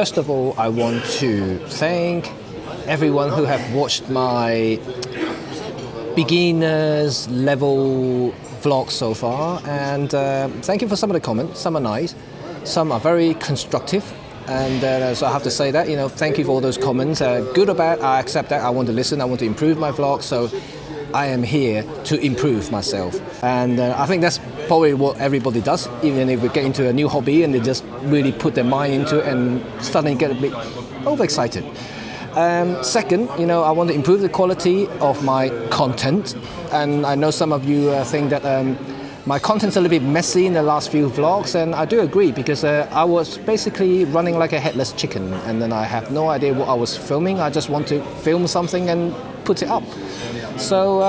First of all, I want to thank everyone who have watched my beginners level vlog so far, and thank you for some of the comments. Some are nice, some are very constructive, and so I have to say that, thank you for all those comments. Good or bad, I accept that. I want to listen, I want to improve my vlog, so I am here to improve myself. And I think that's probably what everybody does, even if we get into a new hobby and they just really put their mind into it and suddenly get a bit overexcited. Second, I want to improve the quality of my content, and I know some of you think that my content's a little bit messy in the last few vlogs, and I do agree, because I was basically running like a headless chicken, and then I have no idea what I was filming. I just want to film something and put it up. So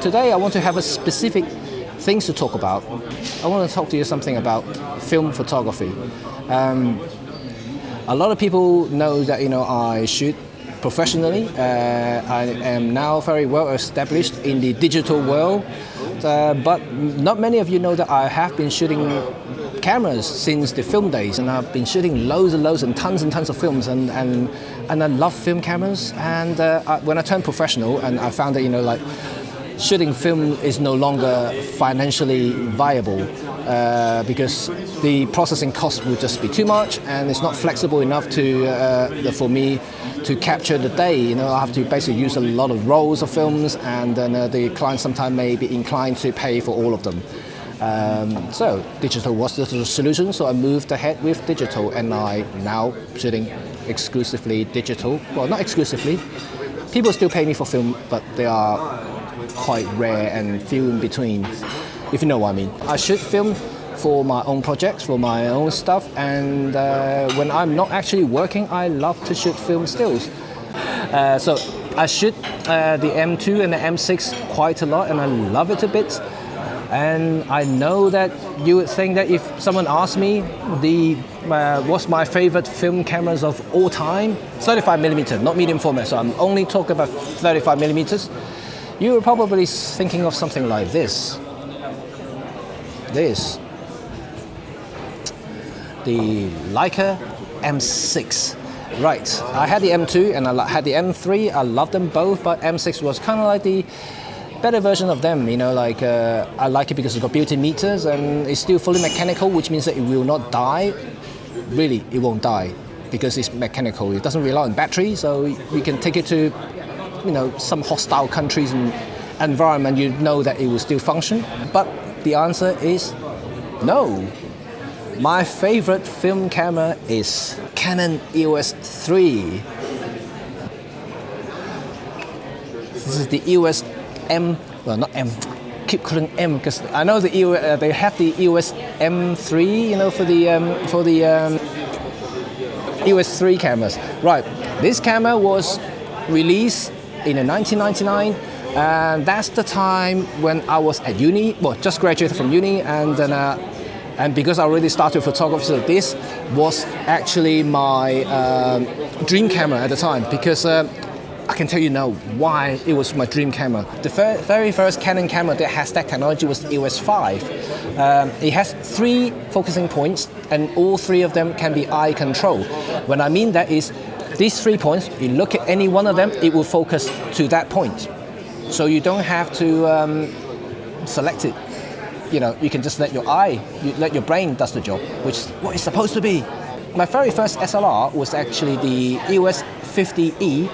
today I want to have a specific things to talk about. I want to talk to you something about film photography. A lot of people know that I shoot professionally. I am now very well established in the digital world, but not many of you know that I have been shooting cameras since the film days, and I've been shooting loads and tons of films, and I love film cameras. And when I turned professional, and I found that shooting film is no longer financially viable, because the processing cost would just be too much, and it's not flexible enough for me to capture the day. I have to basically use a lot of rolls of films, and then the client sometimes may be inclined to pay for all of them. So digital was the solution, so I moved ahead with digital, and I now shooting exclusively digital. Well, not exclusively. People still pay me for film, but they are quite rare and few in between, if you know what I mean. I shoot film for my own projects, for my own stuff, and when I'm not actually working, I love to shoot film stills. So I shoot the M2 and the M6 quite a lot, and I love it a bit. And I know that you would think that if someone asked me what's my favorite film cameras of all time, 35mm, not medium format, so I'm only talking about 35mm, you were probably thinking of something like this. The Leica M6. Right, I had the M2 and I had the M3, I love them both, but M6 was kind of like the better version of them. I like it because it's got built-in meters, and it's still fully mechanical, which means that it will not die. Really, it won't die because it's mechanical. It doesn't rely on battery, so you can take it to some hostile countries and environment, that it will still function. But the answer is no. My favorite film camera is Canon EOS 3. This is the EOS M, well, not M, keep calling M because I know they have the EOS M3, for the EOS 3 cameras. Right, this camera was released in 1999, and that's the time when I was at uni. Well, just graduated from uni, and then and because I already started photography, so this was actually my dream camera at the time, because I can tell you now why it was my dream camera. The very first Canon camera that has that technology was the EOS 5. It has 3 focusing points, and all 3 of them can be eye control. When I mean that is, these 3 points, you look at any one of them, it will focus to that point. So you don't have to select it. You can just let let your brain does the job, which is what it's supposed to be. My very first SLR was actually the EOS 50E,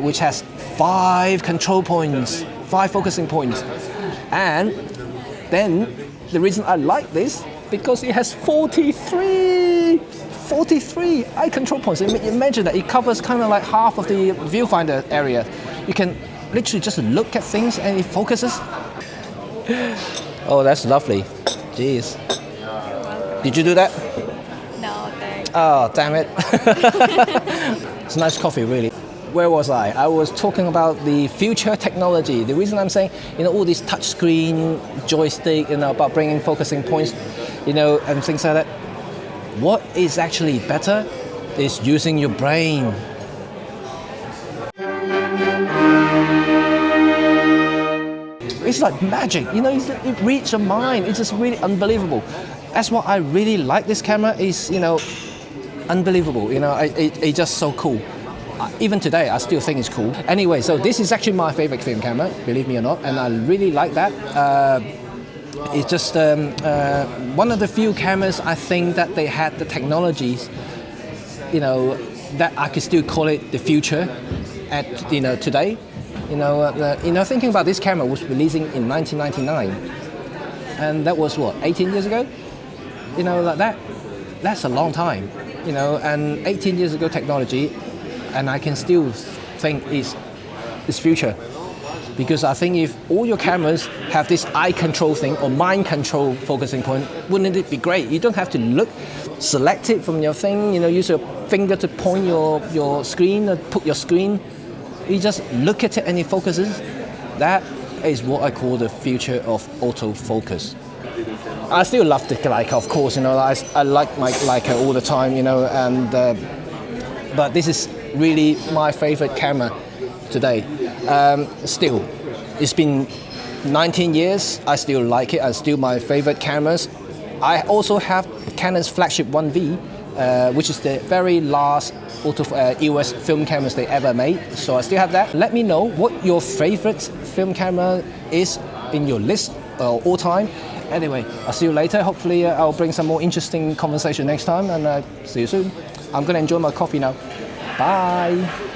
which has 5 control points, 5 focusing points. And then the reason I like this, because it has 43 eye control points. Imagine that it covers kind of like half of the viewfinder area. You can literally just look at things and it focuses. Oh, that's lovely. Jeez. Did you do that? No, thanks. Oh, damn it. It's nice coffee, really. Where was I? I was talking about the future technology. The reason I'm saying, all these touchscreen, joystick, about bringing focusing points, and things like that. What is actually better is using your brain. It's like magic, it reads your mind. It's just really unbelievable. That's what I really like this camera is, unbelievable. You know, it's just so cool. Even today, I still think it's cool. Anyway, so this is actually my favorite film camera, believe me or not, and I really like that. It's just one of the few cameras I think that they had the technologies, you know, that I could still call it the future at, you know, today. You know, thinking about this camera was releasing in 1999, and that was what, 18 years ago? You know, like that's a long time, you know, and 18 years ago technology, and I can still think it's future. Because I think if all your cameras have this eye control thing or mind control focusing point, wouldn't it be great? You don't have to look, select it from your thing, you know, use your finger to point your screen or put your screen. You just look at it and it focuses. That is what I call the future of autofocus. I still love the Leica, of course, you know, I like my Leica all the time, you know, and but this is really my favorite camera today. Still, it's been 19 years, I still like it, and still my favorite cameras. I also have Canon's flagship 1V, which is the very last EOS film cameras they ever made, so I still have that. Let me know what your favorite film camera is in your list all time. Anyway, I'll see you later. Hopefully I'll bring some more interesting conversation next time, and see you soon. I'm going to enjoy my coffee now. Bye.